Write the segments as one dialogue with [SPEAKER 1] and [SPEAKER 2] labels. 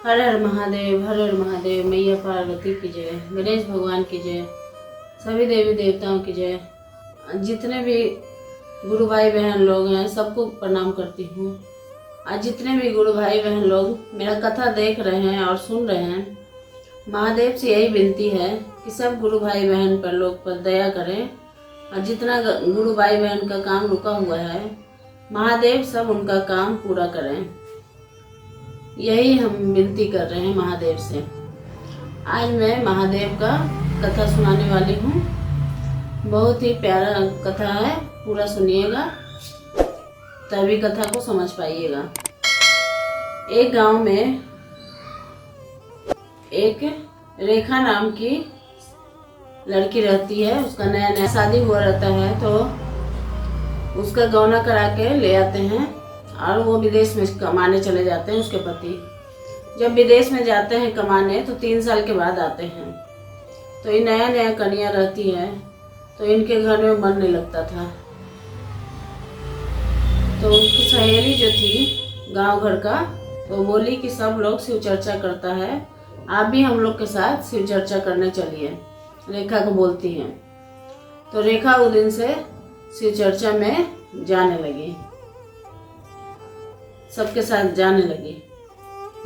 [SPEAKER 1] हर हर महादेव, हर हर महादेव। मैया पार्वती की जय, गणेश भगवान की जय, सभी देवी देवताओं की जय। जितने भी गुरु भाई बहन लोग हैं सबको प्रणाम करती हूँ। आज जितने भी गुरु भाई बहन लोग मेरा कथा देख रहे हैं और सुन रहे हैं, महादेव से यही विनती है कि सब गुरु भाई बहन पर लोग पर दया करें और जितना गुरु भाई बहन का काम रुका हुआ है महादेव सब उनका काम पूरा करें। यही हम विनती कर रहे हैं महादेव से। आज मैं महादेव का कथा सुनाने वाली हूँ। बहुत ही प्यारा कथा है, पूरा सुनिएगा तभी कथा को समझ पाइएगा। एक गांव में एक रेखा नाम की लड़की रहती है। उसका नया नया शादी हुआ रहता है तो उसका गौना करा के ले आते हैं और वो विदेश में कमाने चले जाते हैं। उसके पति जब विदेश में जाते हैं कमाने तो 3 साल के बाद आते हैं। तो ये नया नया कन्या रहती है तो इनके घर में मन नहीं लगता था। तो उनकी सहेली जो थी गांव घर का तो बोली कि सब लोग शिव चर्चा करता है, आप भी हम लोग के साथ शिव चर्चा करने चलिए। रेखा को बोलती है। तो रेखा उस दिन से शिव चर्चा में जाने लगी, सबके साथ जाने लगी।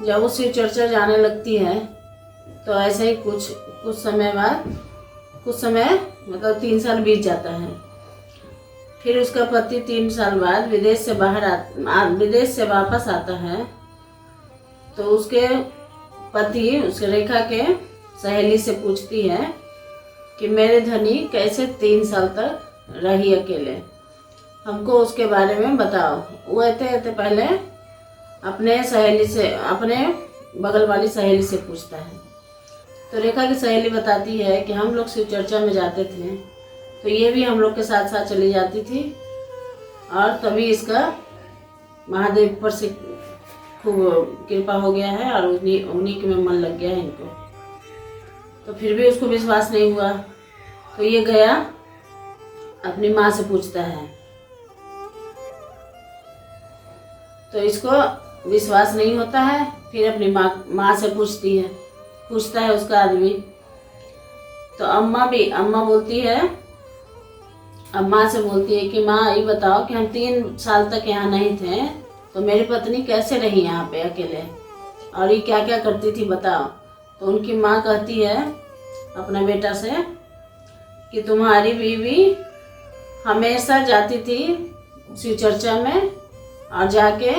[SPEAKER 1] जब वो शिव चर्चा जाने लगती है तो ऐसे ही कुछ समय बाद मतलब 3 साल बीत जाता है। फिर उसका पति 3 साल बाद विदेश से वापस आता है। तो उसके पति उसके रेखा के सहेली से पूछती है कि मेरे धनी कैसे 3 साल तक रही अकेले, हमको उसके बारे में बताओ। वो ऐसे पहले अपने बगल वाली सहेली से पूछता है। तो रेखा की सहेली बताती है कि हम लोग शिव चर्चा में जाते थे तो ये भी हम लोग के साथ साथ चली जाती थी और तभी इसका महादेव पर से खूब कृपा हो गया है और उन्हीं के में मन लग गया है इनको। तो फिर भी उसको विश्वास नहीं हुआ तो ये गया अपनी माँ से पूछता है। तो इसको विश्वास नहीं होता है, फिर अपनी माँ से पूछता है उसका आदमी। तो अम्मा बोलती है, अब माँ से बोलती है कि माँ ये बताओ कि हम 3 साल तक यहाँ नहीं थे तो मेरी पत्नी कैसे रही यहाँ पे अकेले और ये क्या क्या करती थी बताओ। तो उनकी माँ कहती है अपना बेटा से कि तुम्हारी बीवी हमेशा जाती थी शिव चर्चा में और जाके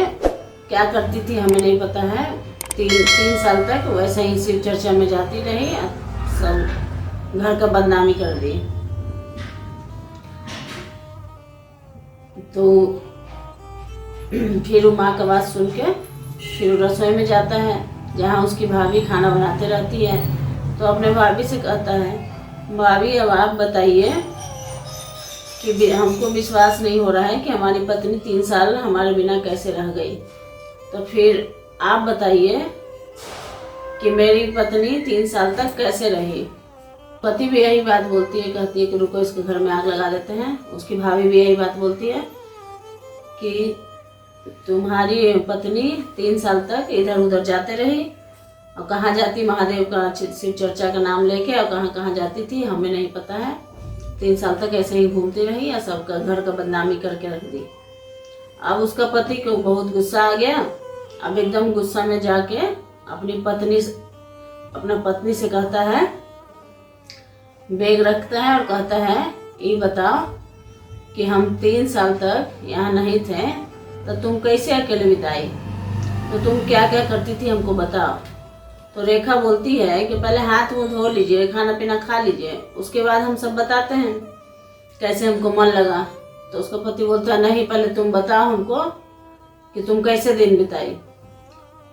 [SPEAKER 1] क्या करती थी हमें नहीं पता है। 3 साल तक वैसे ही शिव चर्चा में जाती रही, सब घर का बदनामी कर दी। तो फिर वो माँ का बात सुन के फिर रसोई में जाता है जहाँ उसकी भाभी खाना बनाते रहती है। तो अपने भाभी से कहता है, भाभी अब आप बताइए कि हमको विश्वास नहीं हो रहा है कि हमारी पत्नी 3 साल हमारे बिना कैसे रह गई। तो फिर आप बताइए कि मेरी पत्नी 3 साल तक कैसे रही। पति भी यही बात बोलती है, कहती है कि रुको इसके घर में आग लगा देते हैं। उसकी भाभी भी यही बात बोलती है कि तुम्हारी पत्नी 3 साल तक इधर उधर जाते रही और कहाँ जाती महादेव का शिव चर्चा का नाम लेके और कहाँ कहाँ जाती थी हमें नहीं पता है। 3 साल तक ऐसे ही घूमती रही और सबका घर का बदनामी करके रख दी। अब उसका पति को बहुत गुस्सा आ गया। अब एकदम गुस्सा में जाके अपना पत्नी से कहता है, बैग रखता है और कहता है ये बताओ कि हम 3 साल तक यहाँ नहीं थे तो तुम कैसे अकेले बिताई, तो तुम क्या क्या करती थी हमको बताओ। तो रेखा बोलती है कि पहले हाथ मुंह धो लीजिए, खाना पीना खा लीजिए, उसके बाद हम सब बताते हैं कैसे हमको मन लगा। तो उसका पति बोलता है नहीं, पहले तुम बताओ हमको कि तुम कैसे दिन बिताई।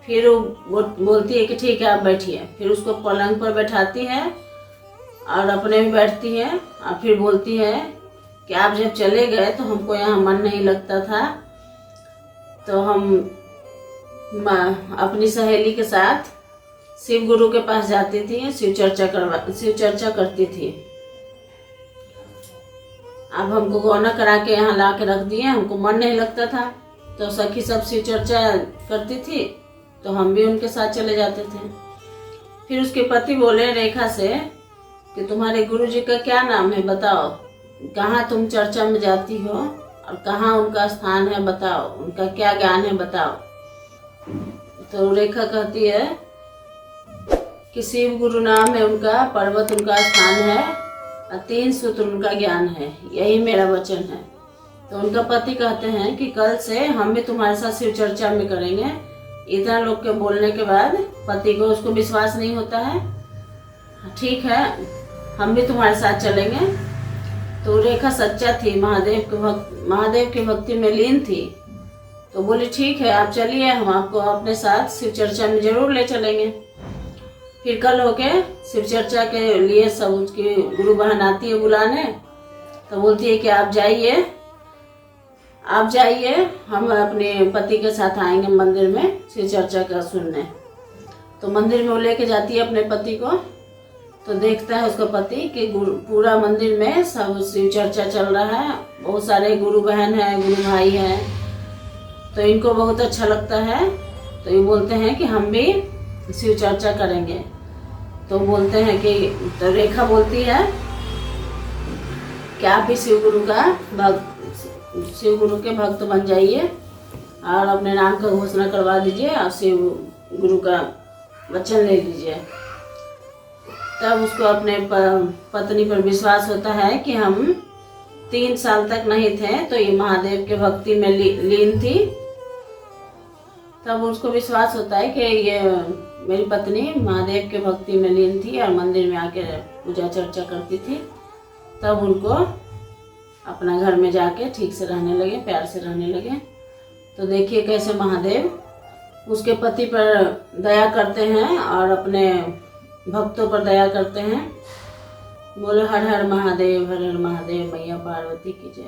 [SPEAKER 1] फिर वो बोलती है कि ठीक है आप बैठिए। फिर उसको पलंग पर बैठाती है और अपने भी बैठती है और फिर बोलती है कि आप जब चले गए तो हमको यहाँ मन नहीं लगता था तो हम अपनी सहेली के साथ शिव गुरु के पास जाती थी, शिव चर्चा करती थी। अब हमको गौना करा के यहाँ ला के रख दिए, हमको मन नहीं लगता था तो सखी सब शिव चर्चा करती थी तो हम भी उनके साथ चले जाते थे। फिर उसके पति बोले रेखा से कि तुम्हारे गुरुजी का क्या नाम है बताओ, कहाँ तुम चर्चा में जाती हो और कहाँ उनका स्थान है बताओ, उनका क्या ज्ञान है बताओ। तो रेखा कहती है कि शिव गुरु नाम है उनका, पर्वत उनका स्थान है और 3 सूत्र उनका ज्ञान है, यही मेरा वचन है। तो उनका पति कहते हैं कि कल से हम भी तुम्हारे साथ शिव चर्चा में करेंगे। इतना लोग के बोलने के बाद पति को उसको विश्वास नहीं होता है। ठीक है, हम भी तुम्हारे साथ चलेंगे। तो रेखा सच्चा थी, महादेव की भक्ति में लीन थी। तो बोली ठीक है आप चलिए, हम आपको अपने साथ शिव चर्चा में जरूर ले चलेंगे। फिर कल होके शिव चर्चा के लिए सब उसकी गुरु बहन आती है बुलाने। तो बोलती है कि आप जाइए, हम अपने पति के साथ आएंगे मंदिर में शिव चर्चा का सुनने। तो मंदिर में वो लेके जाती है अपने पति को। तो देखता है उसका पति कि पूरा मंदिर में सब शिव चर्चा चल रहा है, बहुत सारे गुरु बहन हैं, गुरु भाई हैं। तो इनको बहुत अच्छा लगता है। तो ये बोलते हैं कि हम भी शिव चर्चा करेंगे। तो बोलते हैं कि तो रेखा बोलती है कि आप भी शिव गुरु के भक्त बन जाइए और अपने नाम का घोषणा करवा दीजिए और शिव गुरु का वचन ले लीजिए। तब उसको अपने पत्नी पर विश्वास होता है कि हम 3 साल तक नहीं थे तो ये महादेव के भक्ति में लीन थी। तब उसको विश्वास होता है कि ये मेरी पत्नी महादेव के भक्ति में लीन थी और मंदिर में आके पूजा चर्चा करती थी। तब उनको अपना घर में जाके ठीक से रहने लगे, प्यार से रहने लगे। तो देखिए कैसे महादेव उसके पति पर दया करते हैं और अपने भक्तों पर दया करते हैं। बोले हर हर महादेव, हर हर महादेव, मैया पार्वती की जय।